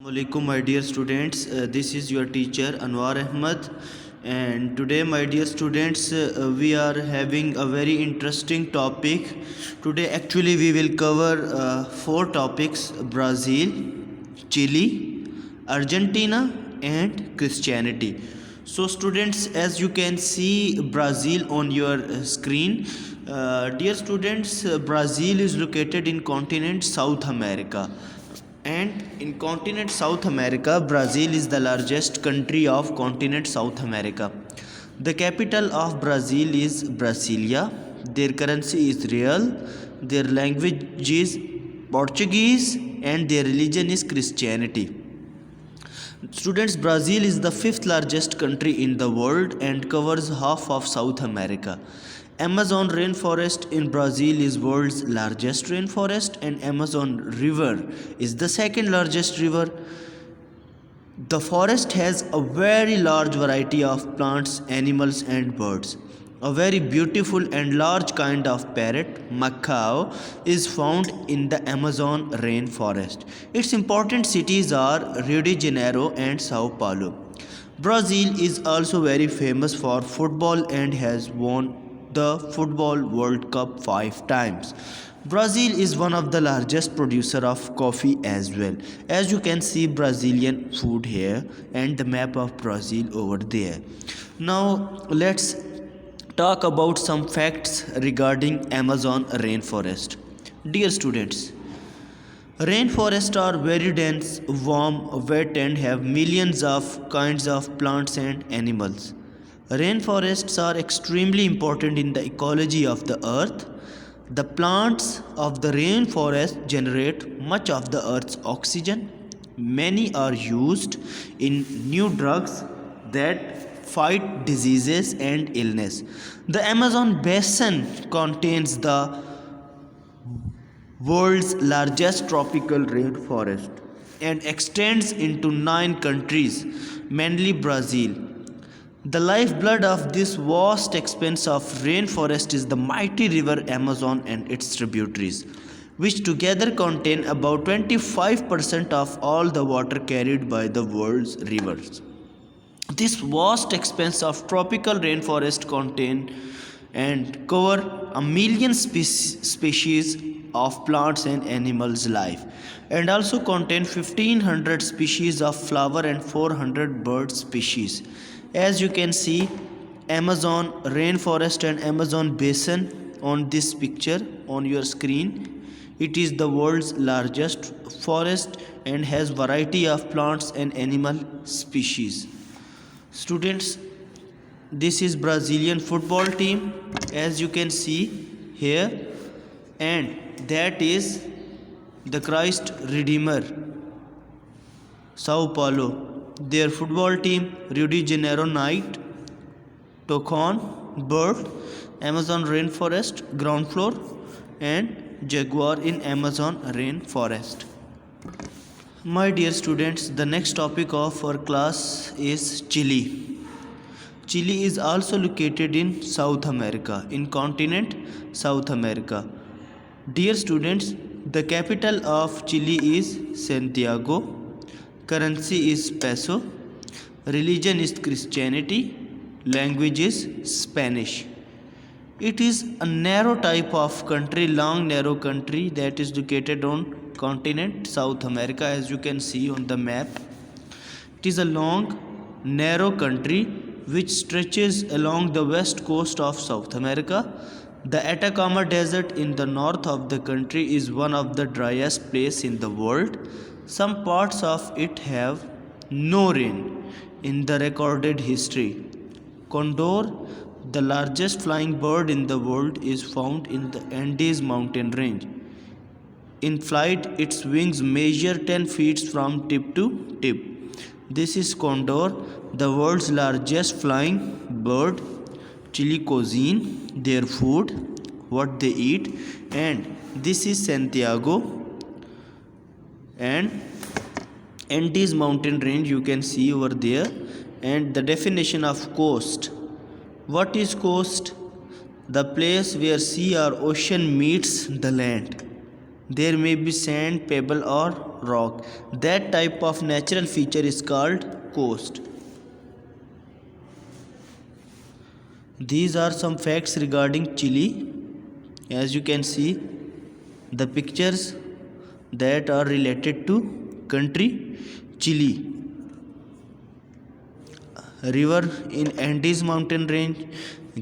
Assalamualaikum, my dear students. This is your teacher Anwar Ahmed, and today, my dear students, we are having a very interesting topic. Today, actually, we will cover four topics: Brazil, Chile, Argentina, and Christianity. So, students, as you can see Brazil on your screen, dear students, Brazil is located in continent South America, and in continent South America, Brazil is the largest country of continent South America. The capital of Brazil is Brasilia. Their currency is real. Their language is Portuguese, and their religion is Christianity. Students, Brazil is the fifth largest country in the world and covers half of South America. Amazon rainforest in Brazil is world's largest rainforest, and Amazon river is the second largest river. The forest has a very large variety of plants, animals, and birds. A very beautiful and large kind of parrot, macaw, is found in the Amazon rainforest. Its important cities are Rio de Janeiro and Sao Paulo. Brazil is also very famous for football and has won the Football World Cup 5 times. Brazil is one of the largest producer of coffee as well. As you can see Brazilian food here and the map of Brazil over there. Now let's talk about some facts regarding Amazon rainforest. Dear students, rainforests are very dense, warm, wet, and have millions of kinds of plants and animals. Rainforests are extremely important in the ecology of the earth. The plants of the rainforest generate much of the earth's oxygen. Many are used in new drugs that fight diseases and illness. The Amazon basin contains the world's largest tropical rainforest and extends into 9 countries, mainly Brazil. The lifeblood of this vast expanse of rainforest is the mighty river Amazon and its tributaries, which together contain about 25% of all the water carried by the world's rivers. This vast expanse of tropical rainforest contain and cover a million species of plants and animals life, and also contain 1500 species of flower and 400 bird species. As you can see Amazon rainforest and Amazon basin on this picture on your screen. It is the world's largest forest and has variety of plants and animal species. Students, this is Brazilian football team, as you can see here, and that is the Christ Redeemer, Sao Paulo. Their football team, Rio de Janeiro Knight, Toucan bird, Amazon rainforest ground floor, and jaguar in Amazon rainforest. My dear students, the next topic of our class is Chile. Chile is also located in South America, in continent South America. Dear students, the capital of Chile is Santiago. Currency is peso. Religion is Christianity. Language is Spanish. It is a narrow type of country, long narrow country that is located on continent South America, as you can see on the map. It is a long narrow country which stretches along the west coast of South America. The Atacama Desert in the north of the country is one of the driest places in the world. Some parts of it have no rain in the recorded history. Condor, the largest flying bird in the world, is found in the Andes mountain range. In flight, its wings measure 10 feet from tip to tip. This is condor, the world's largest flying bird. Chile cuisine, their food, what they eat, and this is Santiago and Andes mountain range, you can see over there. And the definition of coast. What is coast? The place where sea or ocean meets the land. There may be sand, pebble or rock. That type of natural feature is called coast. These are some facts regarding Chile. As you can see, the pictures that are related to country Chile. River in Andes mountain range,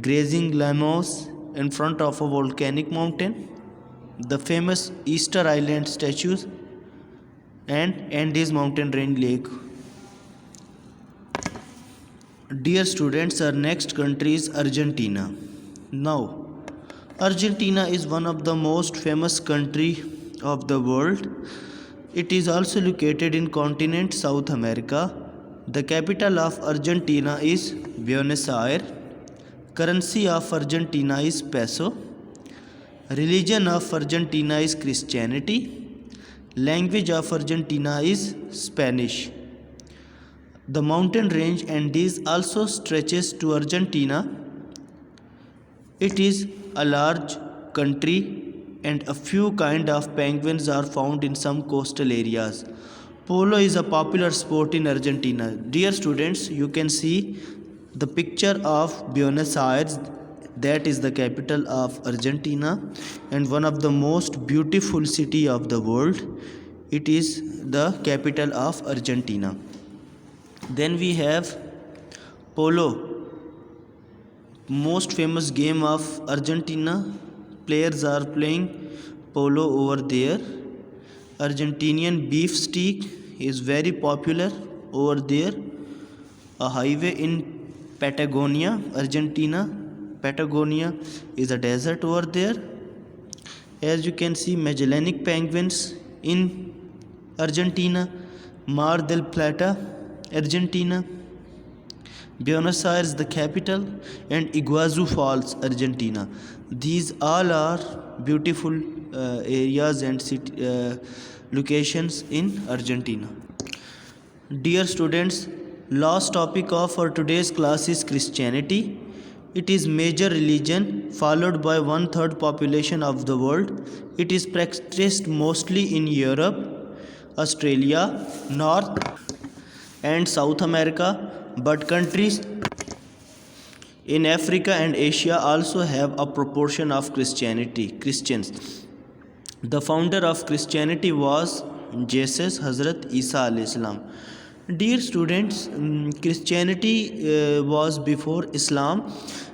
grazing llanos in front of a volcanic mountain, the famous Easter Island statues, and Andes mountain range lake. Dear students, our next country is Argentina. Now, Argentina is one of the most famous country of the world. It is also located in continent South America. The capital of Argentina is Buenos Aires. Currency of Argentina is peso. Religion of Argentina is Christianity. Language of Argentina is Spanish. The mountain range Andes also stretches to Argentina. It is a large country and a few kind of penguins are found in some coastal areas. Polo is a popular sport in Argentina. Dear students, you can see the picture of Buenos Aires, that is the capital of Argentina and one of the most beautiful city of the world. It is the capital of Argentina. Then we have polo, most famous game of Argentina. Players are playing polo over there. Argentinian beef steak is very popular over there. A highway in Patagonia, Argentina. Patagonia is a desert over there. As you can see, Magellanic penguins in Argentina. Mar del Plata, Argentina. Buenos Aires, the capital, and Iguazu Falls, Argentina. These all are beautiful areas and locations in Argentina. Dear students, last topic of our today's class is Christianity. It is major religion followed by 1/3 population of the world. It is practiced mostly in Europe, Australia, North and South America, but countries in Africa and Asia also have a proportion of Christians. The founder of Christianity was Jesus, Hazrat Isa alayhi salam. Dear students, Christianity was before Islam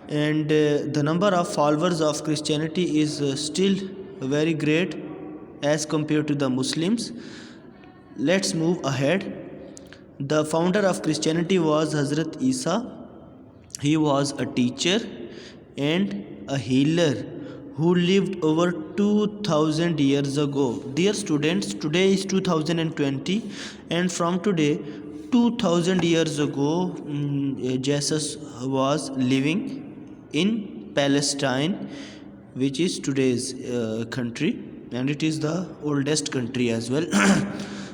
and the number of followers of Christianity is still very great as compared to the Muslims. Let's move ahead. The founder of Christianity was Hazrat Isa. He was a teacher and a healer who lived over 2000 years ago. Dear students, today is 2020 and from today 2000 years ago Jesus was living in Palestine, which is today's country, and it is the oldest country as well.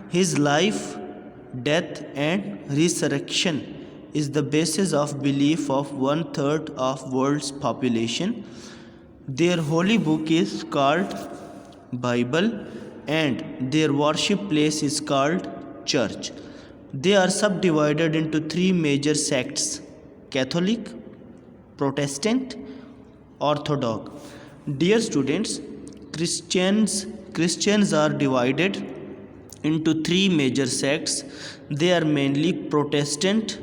His life, death and resurrection is the basis of belief of 1/3 of world's population. Their holy book is called Bible and their worship place is called church. They are subdivided into 3 major sects: Catholic, Protestant, Orthodox. Dear students, Christians are divided into 3 major sects. They are mainly Protestant,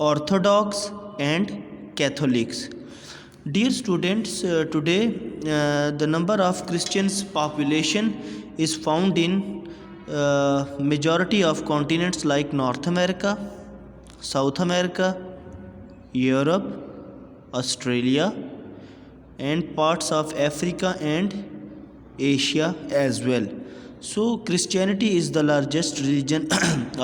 Orthodox and Catholics. Dear students, today the number of Christians population is found in majority of continents like North America, South America, Europe, Australia and parts of Africa and Asia as well. So Christianity is the largest religion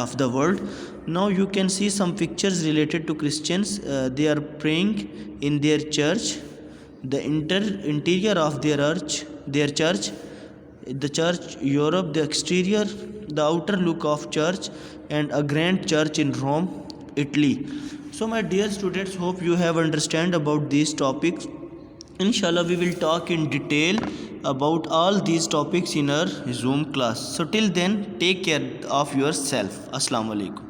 of the world. Now you can see some pictures related to Christians. They are praying in their church. The interior of their church, the church Europe, the exterior, the outer look of church, and a grand church in Rome, Italy. So my dear students, hope you have understand about these topics. Inshallah, we will talk in detail about all these topics in our Zoom class. So till then, take care of yourself. Assalamu alaikum.